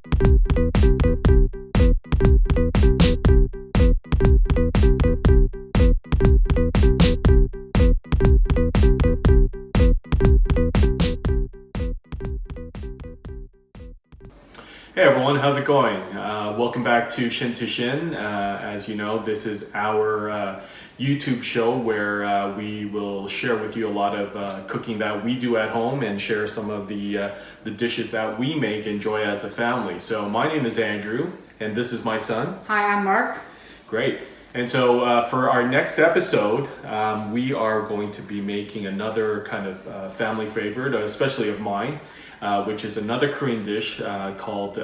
Hey everyone, how's it going? Welcome back to Shin. As you know, this is our YouTube show where we will share with you a lot of cooking that we do at home and share some of the dishes that we make, enjoy as a family. So my name is Andrew and this is my son. Hi, I'm Mark. Great. And so for our next episode, we are going to be making another kind of family favorite, especially of mine, which is another Korean dish called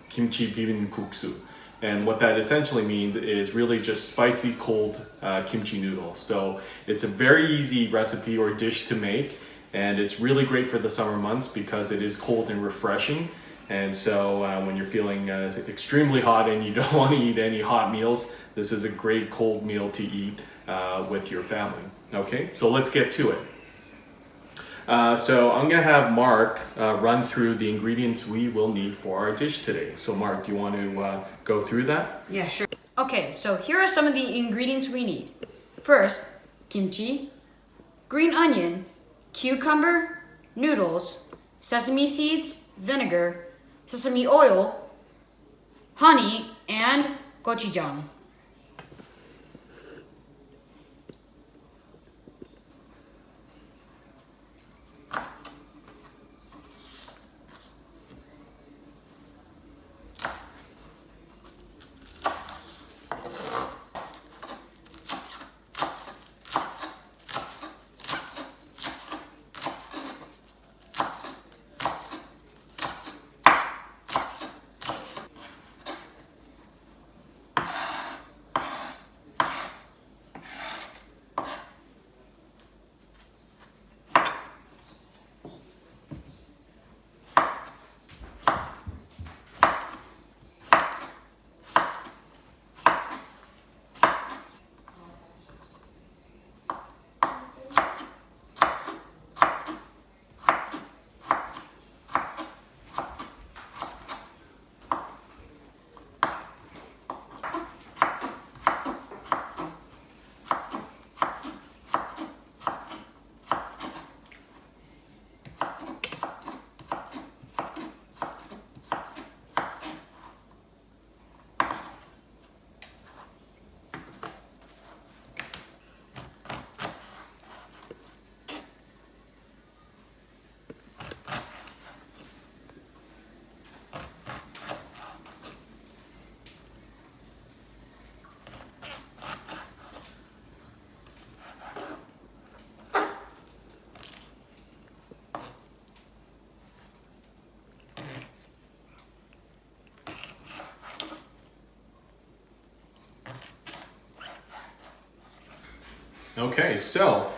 kimchi bibimbap. And what that essentially means is really just spicy cold kimchi noodles. So it's a very easy recipe or dish to make, and it's really great for the summer months because it is cold and refreshing. And so when you're feeling extremely hot and you don't want to eat any hot meals, this is a great cold meal to eat with your family. Okay, so let's get to it. So I'm gonna have Mark run through the ingredients we will need for our dish today. So Mark, do you want to go through that? Yeah, sure. Okay, so here are some of the ingredients we need. First, kimchi, green onion, cucumber, noodles, sesame seeds, vinegar, sesame oil, honey, and gochujang. Okay, so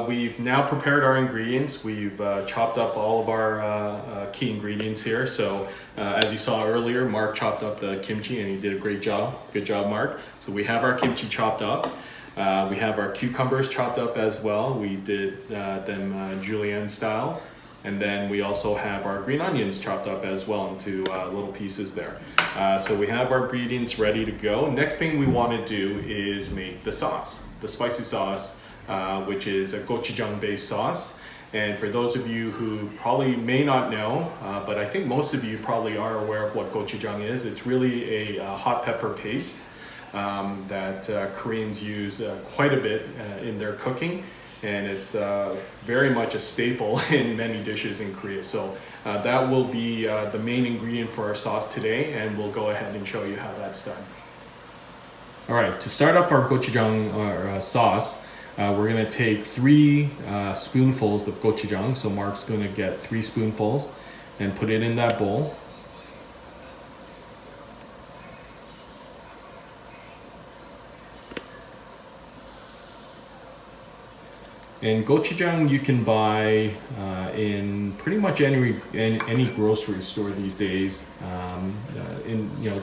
we've now prepared our ingredients. We've chopped up all of our key ingredients here. So as you saw earlier, Mark chopped up the kimchi and he did a great job. Good job, Mark. So we have our kimchi chopped up. We have our cucumbers chopped up as well. We did them julienne style. And then we also have our green onions chopped up as well into little pieces there. So we have our ingredients ready to go. Next thing we want to do is make the sauce, the spicy sauce, which is a gochujang based sauce. And for those of you who probably may not know, but I think most of you probably are aware of what gochujang is. It's really a hot pepper paste that Koreans use quite a bit in their cooking. And it's very much a staple in many dishes in Korea. So that will be the main ingredient for our sauce today, and we'll go ahead and show you how that's done. All right, to start off our gochujang sauce, we're gonna take 3 spoonfuls of gochujang. So Mark's gonna get 3 spoonfuls and put it in that bowl. And gochujang you can buy in pretty much any grocery store these days.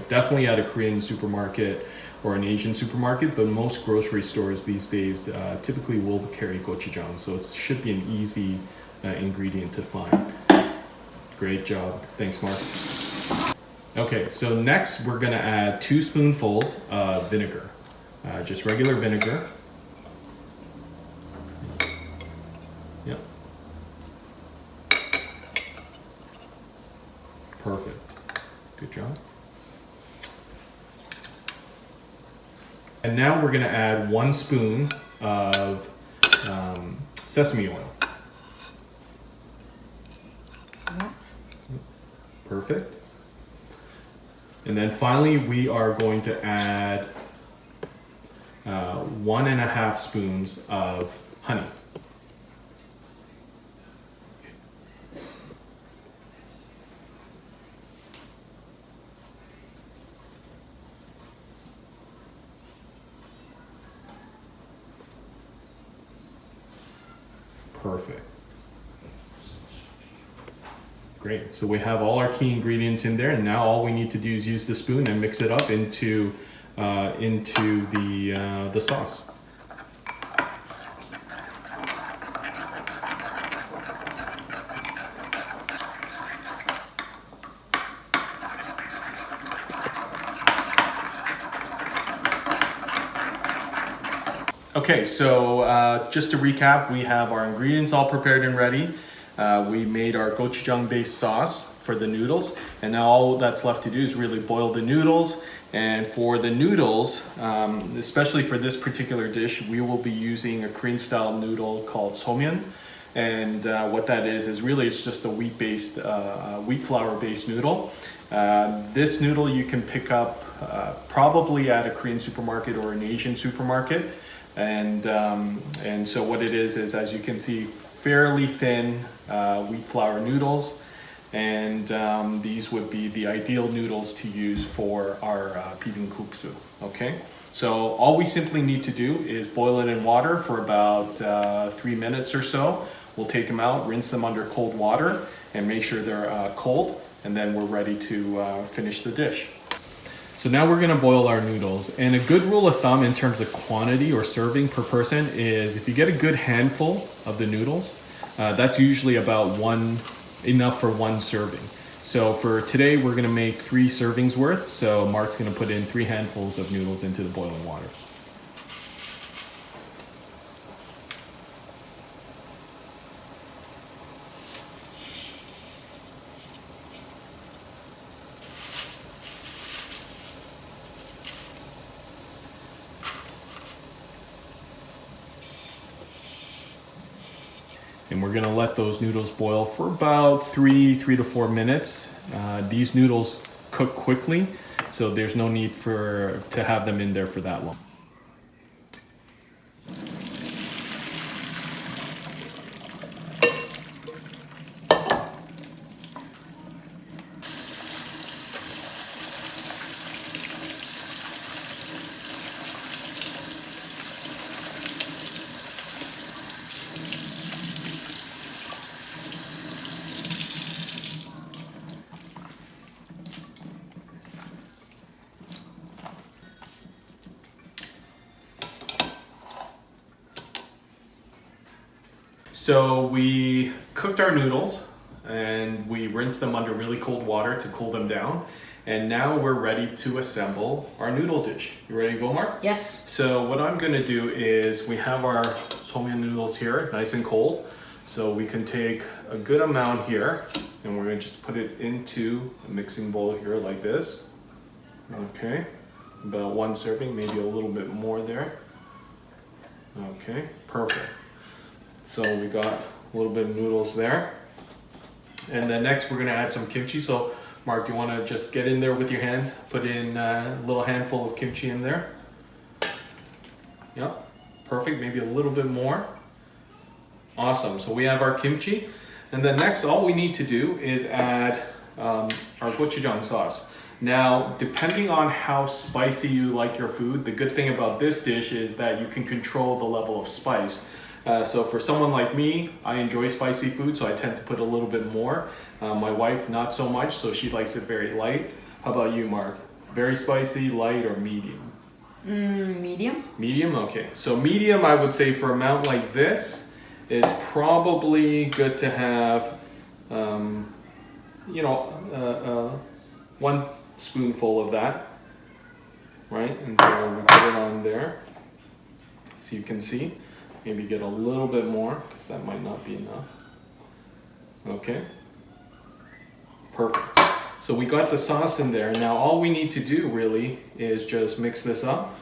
Definitely at a Korean supermarket or an Asian supermarket, but most grocery stores these days typically will carry gochujang, so it should be an easy ingredient to find. Great job. Thanks, Mark. Okay, so next we're gonna add 2 spoonfuls of vinegar. Just regular vinegar. Yep. Perfect. Good job. And now we're gonna add 1 spoon of sesame oil. Yep. Perfect. And then finally, we are going to add 1.5 spoons of honey. Perfect. Great. So we have all our key ingredients in there, and now all we need to do is use the spoon and mix it up into the sauce. Okay, so just to recap, we have our ingredients all prepared and ready. We made our gochujang based sauce for the noodles, and now all that's left to do is really boil the noodles. And for the noodles, especially for this particular dish, we will be using a Korean style noodle called Somyeon. And what that is really it's just a wheat flour based noodle. This noodle you can pick up probably at a Korean supermarket or an Asian supermarket. And so what it is as you can see, fairly thin wheat flour noodles, and these would be the ideal noodles to use for our bibimbap. Okay, so all we simply need to do is boil it in water for about 3 minutes or so. We'll take them out, rinse them under cold water, and make sure they're cold, and then we're ready to finish the dish. So now we're gonna boil our noodles, and a good rule of thumb in terms of quantity or serving per person is if you get a good handful of the noodles, that's usually about enough for 1 serving. So for today, we're gonna make 3 servings worth, so Mark's gonna put in 3 handfuls of noodles into the boiling water. And we're gonna let those noodles boil for about 3 to 4 minutes. These noodles cook quickly, so there's no need to have them in there for that long. So we cooked our noodles and we rinsed them under really cold water to cool them down. And now we're ready to assemble our noodle dish. You ready to go, Mark? Yes. So what I'm gonna do is we have our Somyeon noodles here, nice and cold. So we can take a good amount here and we're gonna just put it into a mixing bowl here like this. Okay, about 1 serving, maybe a little bit more there. Okay, perfect. So we got a little bit of noodles there. And then next we're gonna add some kimchi. So Mark, do you wanna just get in there with your hands? Put in a little handful of kimchi in there. Yep, perfect, maybe a little bit more. Awesome, so we have our kimchi. And then next, all we need to do is add our gochujang sauce. Now, depending on how spicy you like your food, the good thing about this dish is that you can control the level of spice. So for someone like me, I enjoy spicy food, so I tend to put a little bit more. My wife, not so much, so she likes it very light. How about you, Mark? Very spicy, light, or medium? Medium. Medium, okay. So medium, I would say for amount like this, is probably good to have you know, 1 spoonful of that, right? And so we put it on there, so you can see. Maybe get a little bit more, because that might not be enough. Okay, perfect. So we got the sauce in there. Now all we need to do really is just mix this up.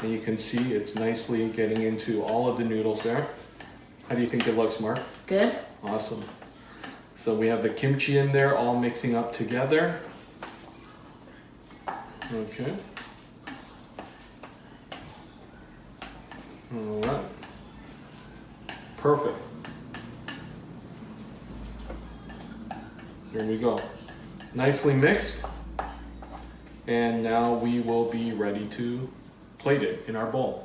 And you can see it's nicely getting into all of the noodles there. How do you think it looks, Mark? Good. Awesome. So we have the kimchi in there all mixing up together. Okay. All right. Perfect. Here we go. Nicely mixed. And now we will be ready to plate it in our bowl.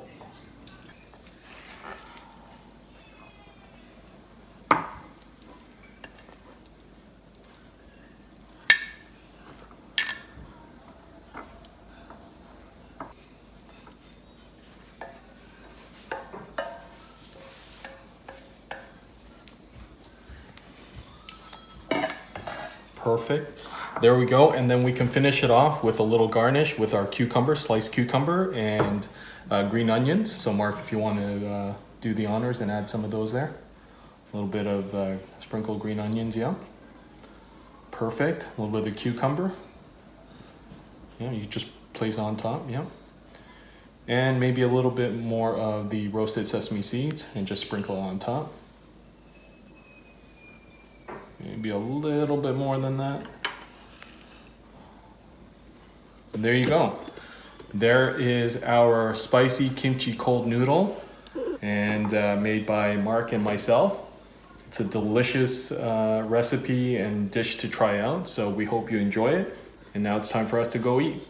Perfect. There we go. And then we can finish it off with a little garnish with our cucumber, sliced cucumber, and green onions. So Mark, if you want to do the honors and add some of those there. A little bit of sprinkled green onions, yeah. Perfect. A little bit of the cucumber. Yeah, you just place on top, yeah. And maybe a little bit more of the roasted sesame seeds and just sprinkle it on top. Maybe a little bit more than that. And there you go. There is our spicy kimchi cold noodle, and made by Mark and myself. It's a delicious recipe and dish to try out, so we hope you enjoy it. And now it's time for us to go eat.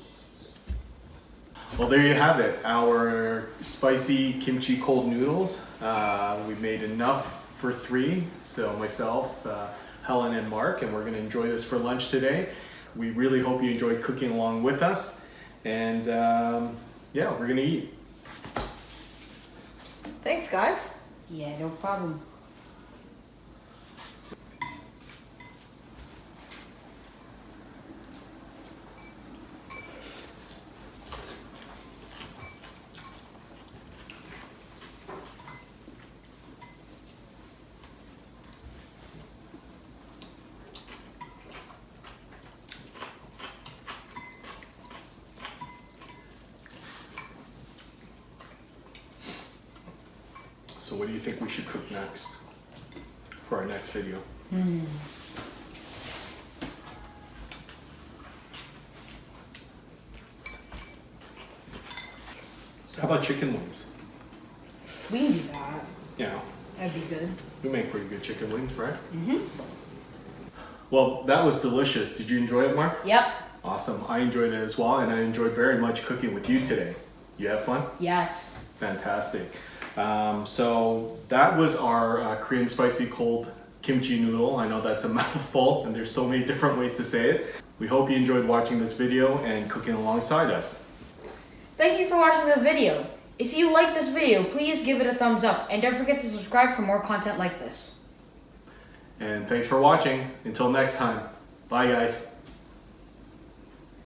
Well, there you have it, our spicy kimchi cold noodles. We've made enough for 3, so myself, Helen and Mark, and we're gonna enjoy this for lunch today. We really hope you enjoyed cooking along with us, and yeah, we're gonna eat. Thanks, guys. Yeah, no problem. So what do you think we should cook next for our next video? How about chicken wings? We can do that. Yeah, That'd be good. we make pretty good chicken wings, right? Well, that was delicious. Did you enjoy it, Mark? Yep. Awesome. I enjoyed it as well, and I enjoyed very much cooking with you today. You have fun? Yes. Fantastic. So that was our Korean spicy cold kimchi noodle. I know that's a mouthful, and there's so many different ways to say it. We hope you enjoyed watching this video and cooking alongside us. Thank you for watching the video. If you like this video, please give it a thumbs up, and don't forget to subscribe for more content like this. And thanks for watching. Until next time. Bye, guys.